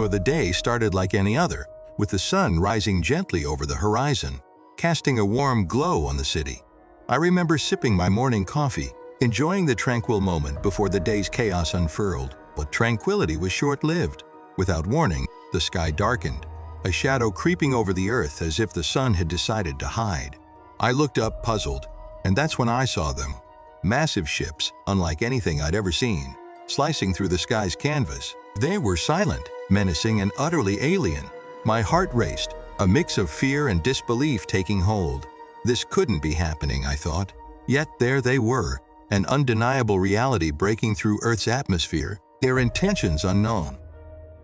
The day started like any other, with the sun rising gently over the horizon, casting a warm glow on the city. I remember sipping my morning coffee, enjoying the tranquil moment before the day's chaos unfurled. But tranquility was short-lived. Without warning, the sky darkened, a shadow creeping over the earth as if the sun had decided to hide. I looked up, puzzled, and that's when I saw them. Massive ships, unlike anything I'd ever seen, slicing through the sky's canvas. They were silent, menacing, and utterly alien. My heart raced, a mix of fear and disbelief taking hold. This couldn't be happening, I thought. Yet there they were, an undeniable reality breaking through Earth's atmosphere, their intentions unknown.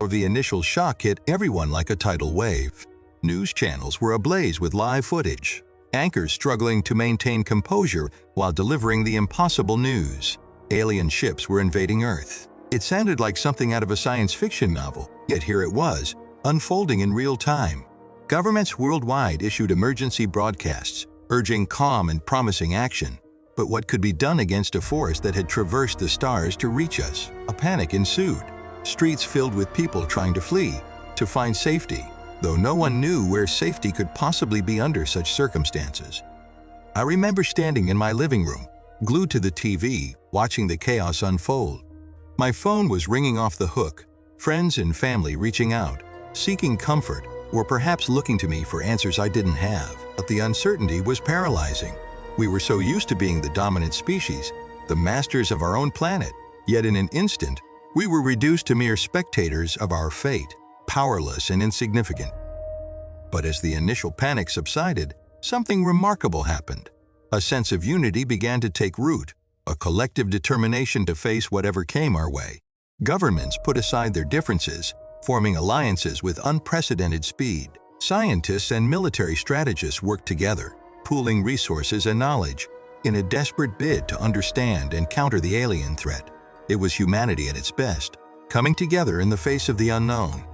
The initial shock hit everyone like a tidal wave. News channels were ablaze with live footage, anchors struggling to maintain composure while delivering the impossible news. Alien ships were invading Earth. It sounded like something out of a science fiction novel, yet here it was, unfolding in real time. Governments worldwide issued emergency broadcasts, urging calm and promising action. But what could be done against a force that had traversed the stars to reach us? A panic ensued. Streets filled with people trying to flee, to find safety, though no one knew where safety could possibly be under such circumstances. I remember standing in my living room, glued to the TV, watching the chaos unfold. My phone was ringing off the hook, friends and family reaching out, seeking comfort, or perhaps looking to me for answers I didn't have. But the uncertainty was paralyzing. We were so used to being the dominant species, the masters of our own planet, yet in an instant, we were reduced to mere spectators of our fate, powerless and insignificant. But as the initial panic subsided, something remarkable happened. A sense of unity began to take root, a collective determination to face whatever came our way. Governments put aside their differences, forming alliances with unprecedented speed. Scientists and military strategists worked together, pooling resources and knowledge in a desperate bid to understand and counter the alien threat. It was humanity at its best, coming together in the face of the unknown.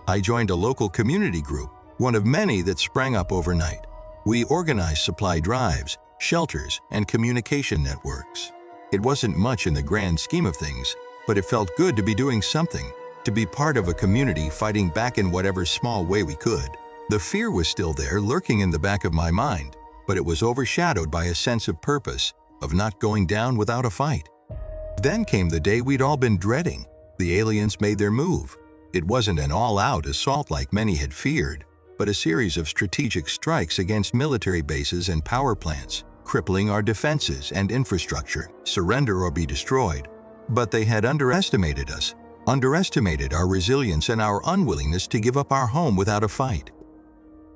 I joined a local community group, one of many that sprang up overnight. We organized supply drives, shelters, and communication networks. It wasn't much in the grand scheme of things, but it felt good to be doing something, to be part of a community fighting back in whatever small way we could. The fear was still there, lurking in the back of my mind, but it was overshadowed by a sense of purpose, of not going down without a fight. Then came the day we'd all been dreading. The aliens made their move. It wasn't an all-out assault like many had feared, but a series of strategic strikes against military bases and power plants, crippling our defenses and infrastructure. Surrender or be destroyed. But they had underestimated us, underestimated our resilience and our unwillingness to give up our home without a fight.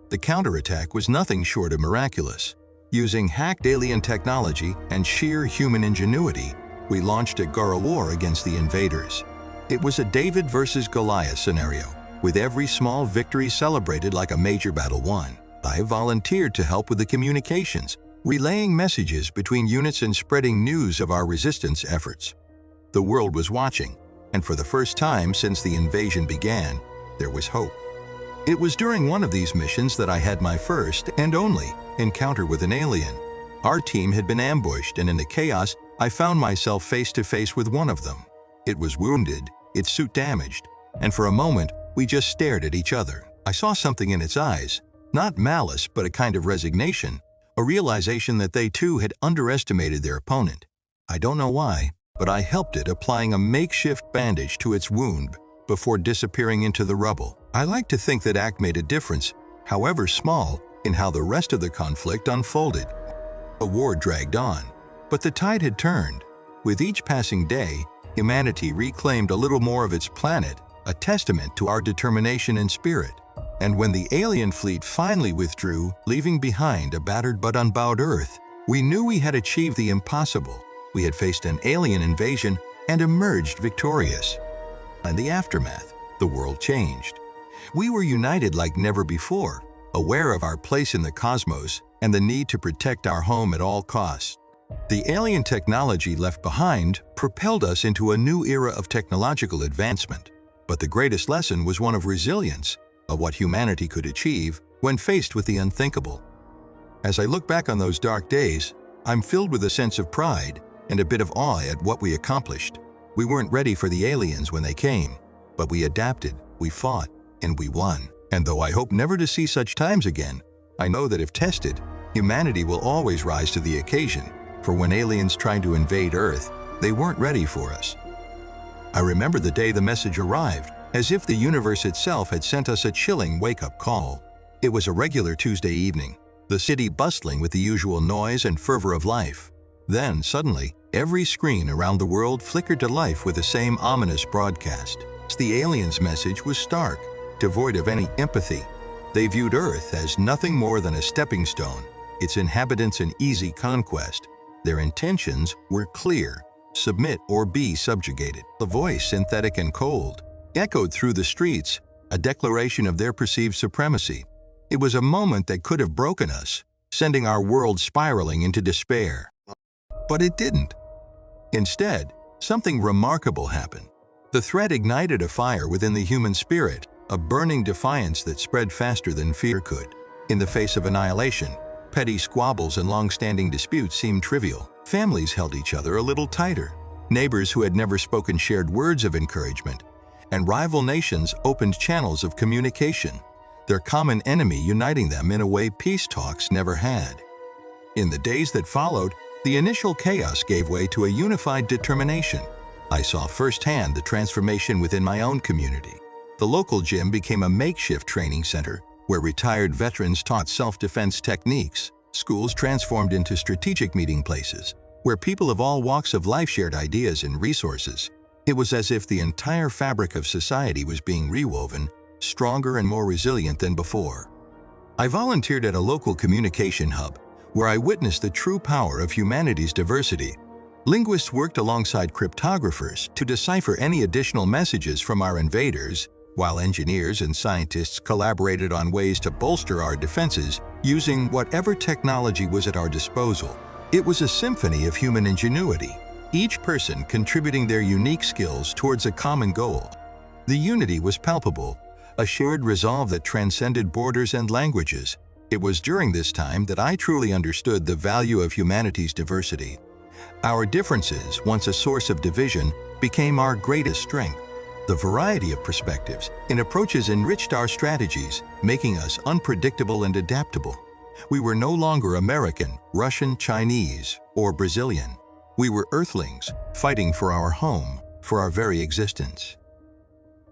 The counterattack was nothing short of miraculous. Using hacked alien technology and sheer human ingenuity, we launched a guerrilla war against the invaders. It was a David versus Goliath scenario, with every small victory celebrated like a major battle won. I volunteered to help with the communications, relaying messages between units and spreading news of our resistance efforts. The world was watching, and for the first time since the invasion began, there was hope. It was during one of these missions that I had my first and only encounter with an alien. Our team had been ambushed, and in the chaos, I found myself face to face with one of them. It was wounded, its suit damaged, and for a moment, we just stared at each other. I saw something in its eyes, not malice, but a kind of resignation, a realization that they too had underestimated their opponent. I don't know why, but I helped it, applying a makeshift bandage to its wound before disappearing into the rubble. I like to think that act made a difference, however small, in how the rest of the conflict unfolded. The war dragged on, but the tide had turned. With each passing day, humanity reclaimed a little more of its planet, a testament to our determination and spirit. And when the alien fleet finally withdrew, leaving behind a battered but unbowed Earth, we knew we had achieved the impossible. We had faced an alien invasion and emerged victorious. In the aftermath, the world changed. We were united like never before, aware of our place in the cosmos and the need to protect our home at all costs. The alien technology left behind propelled us into a new era of technological advancement. But the greatest lesson was one of resilience, of what humanity could achieve when faced with the unthinkable. As I look back on those dark days, I'm filled with a sense of pride and a bit of awe at what we accomplished. We weren't ready for the aliens when they came, but we adapted, We fought, and we won. And though I hope never to see such times again, I know that if tested, humanity will always rise to the occasion, for when aliens tried to invade Earth, they weren't ready for us. I remember the day the message arrived, as if the universe itself had sent us a chilling wake-up call. It was a regular Tuesday evening, the city bustling with the usual noise and fervor of life. Then, suddenly, every screen around the world flickered to life with the same ominous broadcast. The aliens' message was stark, devoid of any empathy. They viewed Earth as nothing more than a stepping stone, its inhabitants an easy conquest. Their intentions were clear: submit or be subjugated. The voice, synthetic and cold, echoed through the streets, a declaration of their perceived supremacy. It was a moment that could have broken us, sending our world spiraling into despair. But it didn't. Instead, something remarkable happened. The threat ignited a fire within the human spirit, a burning defiance that spread faster than fear could. In the face of annihilation, petty squabbles and long-standing disputes seemed trivial. Families held each other a little tighter. Neighbors who had never spoken shared words of encouragement, and rival nations opened channels of communication, their common enemy uniting them in a way peace talks never had. In the days that followed, the initial chaos gave way to a unified determination. I saw firsthand the transformation within my own community. The local gym became a makeshift training center where retired veterans taught self-defense techniques. Schools transformed into strategic meeting places where people of all walks of life shared ideas and resources. It was as if the entire fabric of society was being rewoven, stronger and more resilient than before. I volunteered at a local communication hub where I witnessed the true power of humanity's diversity. Linguists worked alongside cryptographers to decipher any additional messages from our invaders, while engineers and scientists collaborated on ways to bolster our defenses using whatever technology was at our disposal. It was a symphony of human ingenuity, each person contributing their unique skills towards a common goal. The unity was palpable, a shared resolve that transcended borders and languages. It was during this time that I truly understood the value of humanity's diversity. Our differences, once a source of division, became our greatest strength. The variety of perspectives and approaches enriched our strategies, making us unpredictable and adaptable. We were no longer American, Russian, Chinese, or Brazilian. We were Earthlings, fighting for our home, for our very existence.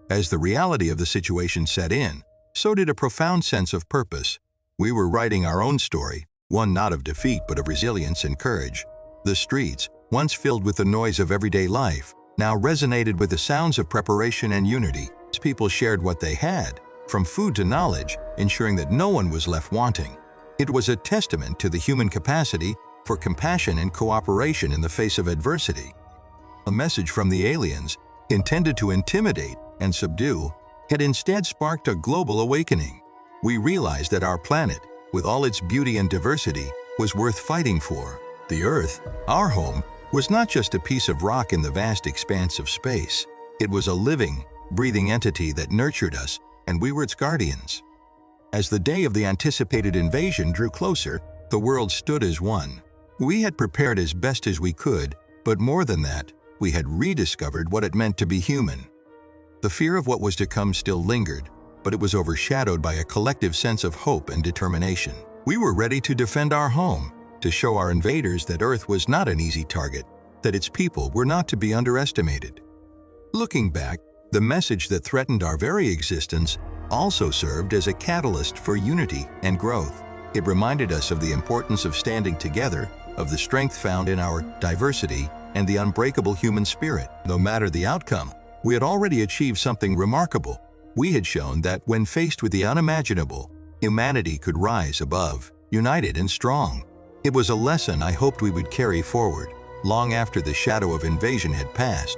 As the reality of the situation set in, so did a profound sense of purpose. We were writing our own story, one not of defeat but of resilience and courage. The streets, once filled with the noise of everyday life, now resonated with the sounds of preparation and unity. People shared what they had, from food to knowledge, ensuring that no one was left wanting. It was a testament to the human capacity for compassion and cooperation in the face of adversity. A message from the aliens, intended to intimidate and subdue, had instead sparked a global awakening. We realized that our planet, with all its beauty and diversity, was worth fighting for. The Earth, our home, was not just a piece of rock in the vast expanse of space. It was a living, breathing entity that nurtured us, and we were its guardians. As the day of the anticipated invasion drew closer, the world stood as one. We had prepared as best as we could, but more than that, we had rediscovered what it meant to be human. The fear of what was to come still lingered, but it was overshadowed by a collective sense of hope and determination. We were ready to defend our home, to show our invaders that Earth was not an easy target, that its people were not to be underestimated. Looking back, the message that threatened our very existence also served as a catalyst for unity and growth. It reminded us of the importance of standing together, of the strength found in our diversity, and the unbreakable human spirit. No matter the outcome, we had already achieved something remarkable. We had shown that when faced with the unimaginable, humanity could rise above, united and strong. It was a lesson I hoped we would carry forward, long after the shadow of invasion had passed.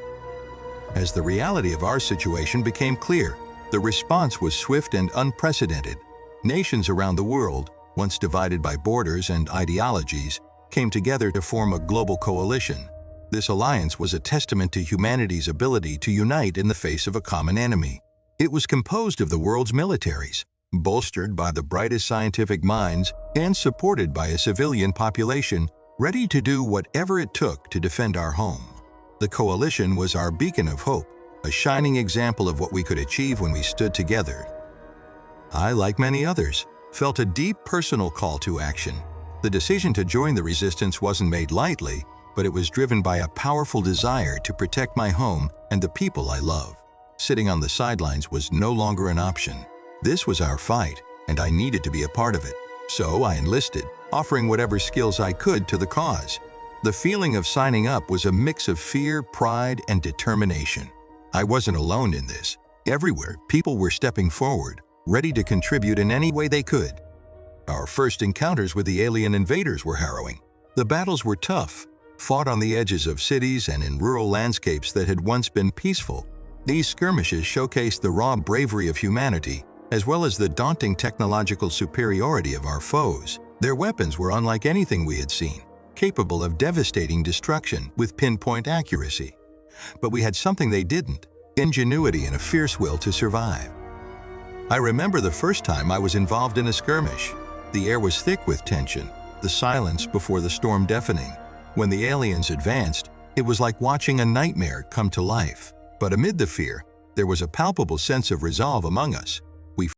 As the reality of our situation became clear, the response was swift and unprecedented. Nations around the world, once divided by borders and ideologies, came together to form a global coalition. This alliance was a testament to humanity's ability to unite in the face of a common enemy. It was composed of the world's militaries, bolstered by the brightest scientific minds and supported by a civilian population ready to do whatever it took to defend our home. The coalition was our beacon of hope, a shining example of what we could achieve when we stood together. I, like many others, felt a deep personal call to action. The decision to join the resistance wasn't made lightly, but it was driven by a powerful desire to protect my home and the people I love. Sitting on the sidelines was no longer an option. This was our fight, and I needed to be a part of it. So I enlisted, offering whatever skills I could to the cause. The feeling of signing up was a mix of fear, pride, and determination. I wasn't alone in this. Everywhere, people were stepping forward, ready to contribute in any way they could. Our first encounters with the alien invaders were harrowing. The battles were tough, fought on the edges of cities and in rural landscapes that had once been peaceful. These skirmishes showcased the raw bravery of humanity, as well as the daunting technological superiority of our foes. Their weapons were unlike anything we had seen, capable of devastating destruction with pinpoint accuracy. But we had something they didn't: ingenuity and a fierce will to survive. I remember the first time I was involved in a skirmish. The air was thick with tension, the silence before the storm deafening. When the aliens advanced, it was like watching a nightmare come to life. But amid the fear, there was a palpable sense of resolve among us.